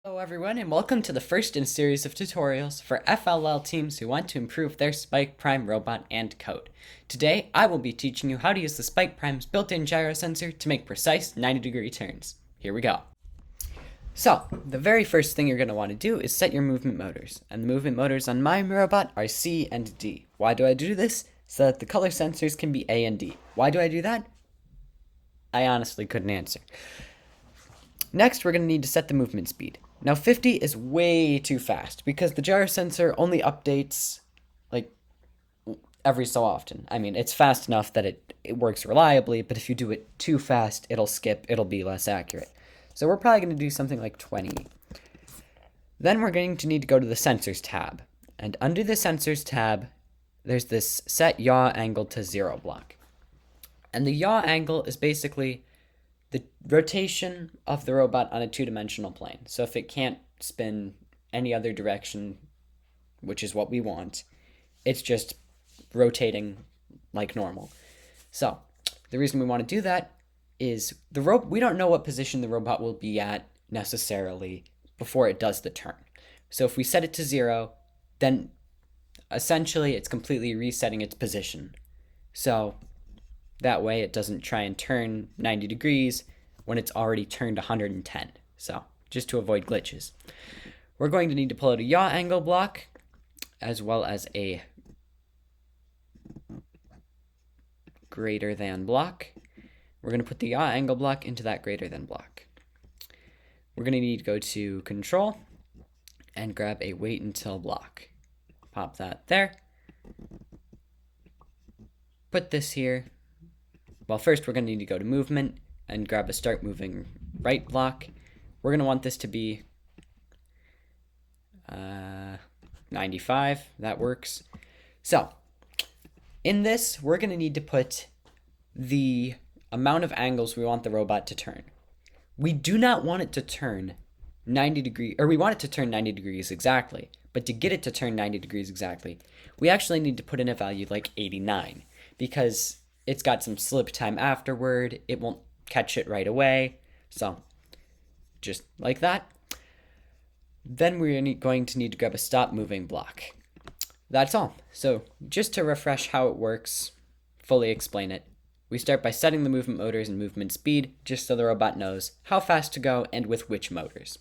Hello everyone, and welcome to the first in a series of tutorials for FLL teams who want to improve their Spike Prime robot and code. Today, I will be teaching you how to use the Spike Prime's built-in gyro sensor to make precise 90-degree turns. Here we go. So, the very first thing you're going to want to do is set your movement motors, and the movement motors on my robot are C and D. Why do I do this? So that the color sensors can be A and D. Why do I do that? I honestly couldn't answer. Next, we're going to need to set the movement speed. Now 50 is way too fast because the gyro sensor only updates like every so often. I mean, it's fast enough that it works reliably, but if you do it too fast, it'll skip, it'll be less accurate. So we're probably going to do something like 20. Then we're going to need to go to the sensors tab. And under the sensors tab, there's this set yaw angle to 0 block. And the yaw angle is basically the rotation of the robot on a two-dimensional plane. So if it can't spin any other direction, which is what we want, it's just rotating like normal. So the reason we want to do that is we don't know what position the robot will be at necessarily before it does the turn. So if we set it to 0, then essentially it's completely resetting its position. So that way it doesn't try and turn 90 degrees when it's already turned 110. So just to avoid glitches. We're going to need to pull out a yaw angle block as well as a greater than block. We're going to put the yaw angle block into that greater than block. We're going to need to go to control and grab a wait until block. Pop that there. Put this here. Well, first we're going to need to go to movement and grab a start moving right block. We're going to want this to be 95. That works. So in this, we're going to need to put the amount of angles we want the robot to turn. We do not want it to turn 90 degrees, or we want it to turn 90 degrees exactly. But to get it to turn 90 degrees exactly, we actually need to put in a value like 89 because it's got some slip time afterward. It won't catch it right away. So just like that. Then we're going to need to grab a stop moving block. That's all. So just to refresh how it works, fully explain it, we start by setting the movement motors and movement speed just so the robot knows how fast to go and with which motors.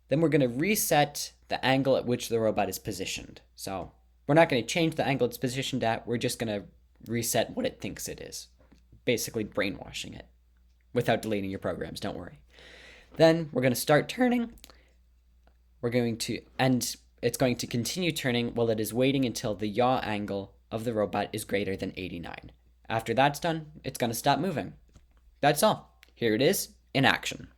Then we're going to reset the angle at which the robot is positioned. So we're not going to change the angle it's positioned at. We're just going to reset what it thinks it is. Basically brainwashing it without deleting your programs, don't worry. Then we're going to start turning. It's going to continue turning while it is waiting until the yaw angle of the robot is greater than 89. After that's done, it's going to stop moving. That's all. Here it is in action.